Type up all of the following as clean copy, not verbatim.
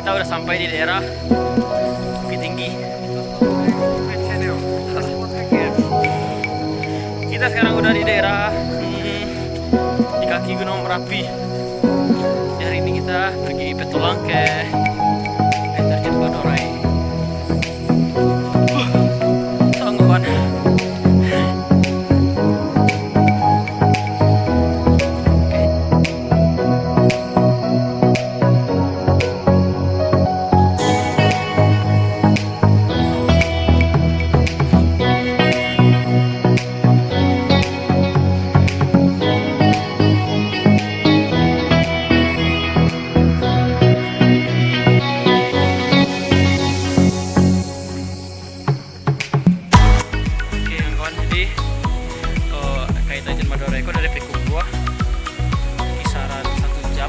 kita udah sampai di daerah Bukit Tinggi. Kita sekarang udah di daerah di kaki Gunung Merapi. Hari ini kita pergi petualang ke air terjun Badorai. Tangguhan. Dari Pekung 2 kisaran 1 jam.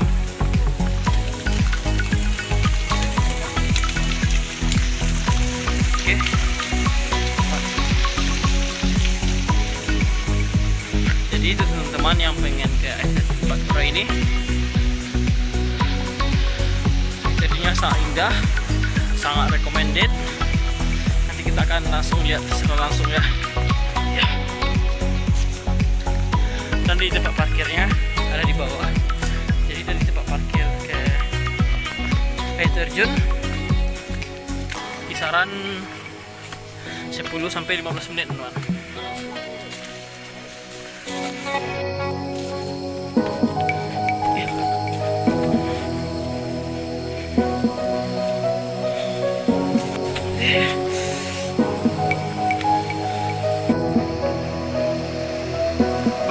Oke. Jadi itu teman-teman yang pengen ke Badorai ini, jadinya sangat indah, sangat recommended. Nanti kita akan langsung lihat secara langsung ya. Dan di tempat parkirnya ada di bawah. Jadi dari tempat parkir ke air terjun kisaran 10 sampai 15 menit, teman.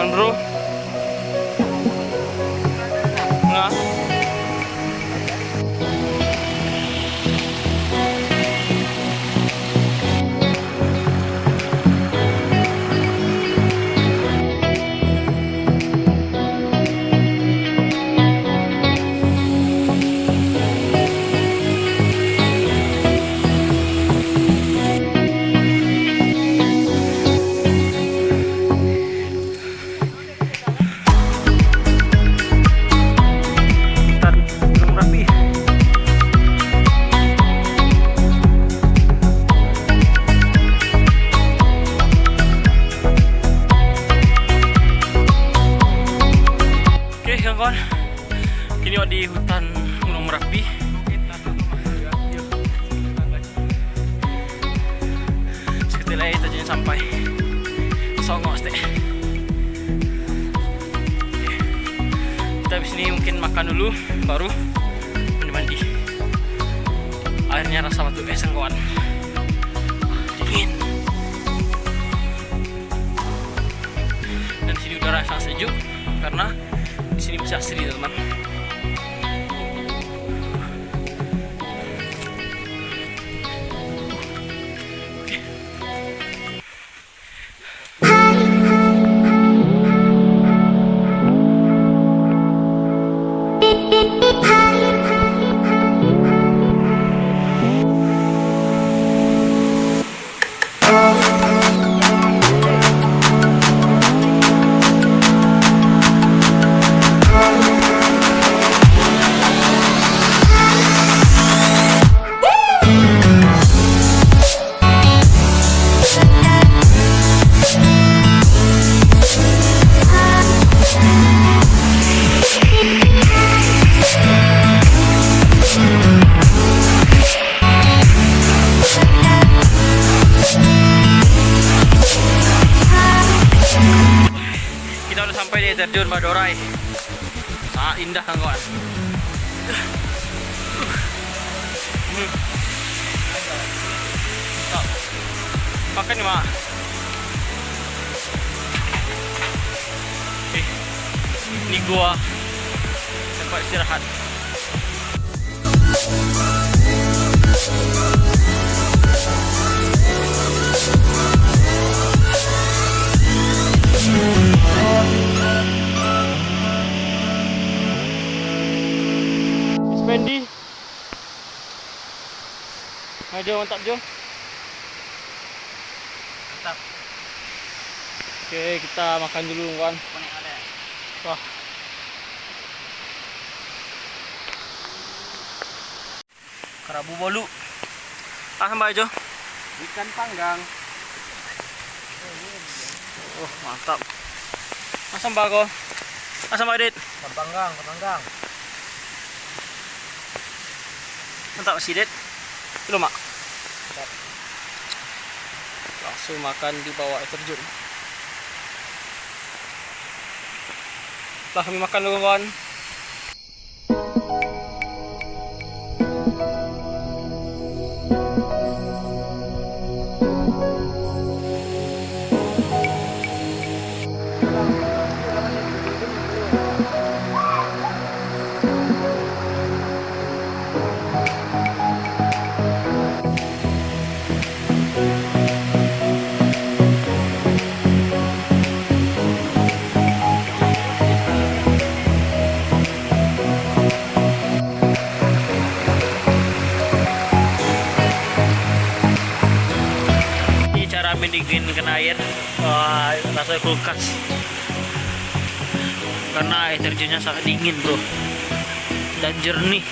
Bro, nah. Kini di hutan Gunung Merapi. Seketika kita jadi sampai Songok Ste. Kita habis ini mungkin makan dulu, baru mandi. Airnya rasa batu es kawan. Dingin. Dan di sini udara sangat sejuk karena di sini bisa asri, teman. Sampai di terjun Badorai, sangat indah kan kawan. Makan nih mak. Ini gua tempat istirahat. Fendi, ayo mantap Jo. Mantap. Oke, kita makan dulu kawan. Wah. Kerabu bolu. Ah, Mbak Jo. Ikan panggang. Oh, mantap. Masa Mbak Ko? Masa Mbak Dit? Ikan panggang, ikan panggang. Mantap si Dit. Belum, Mak. Mantap. Langsung makan di bawah air terjun. Lah kami makan dulu kawan. Mendinginkan air, rasanya kulkas karena air terjunnya sangat dingin bro dan jernih.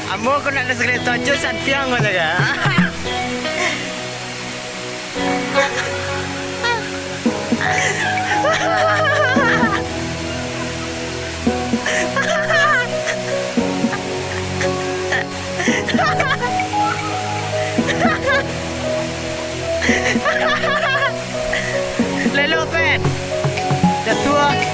Amo ko nak sekali tujuh santiang aja ya. Lelo pen. Jatuh.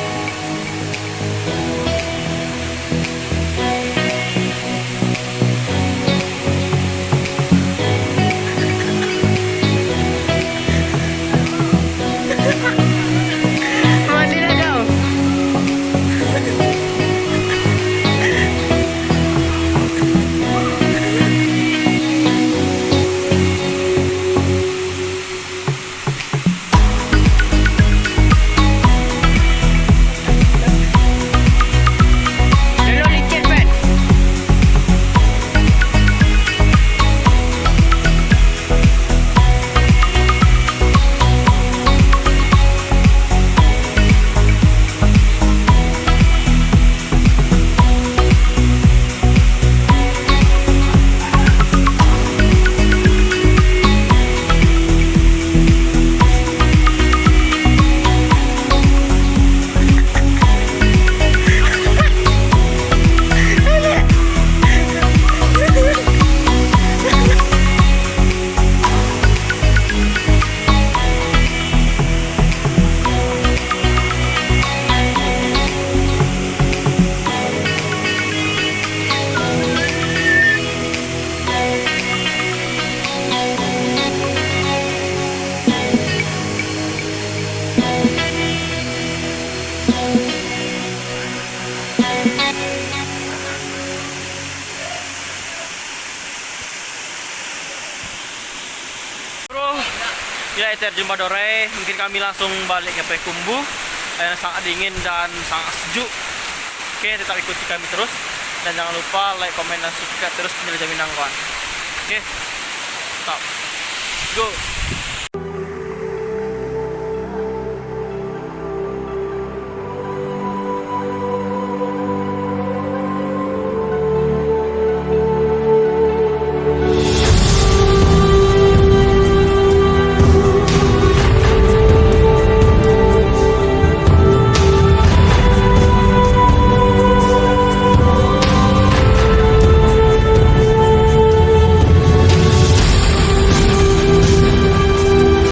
Ya, air terjun Badorai. Mungkin kami langsung balik ke Payakumbuh yang sangat dingin dan sangat sejuk. Oke, tetap ikuti kami terus dan jangan lupa like, komen, dan subscribe terus Penjelajah Minang kawan. Oke, stop, go.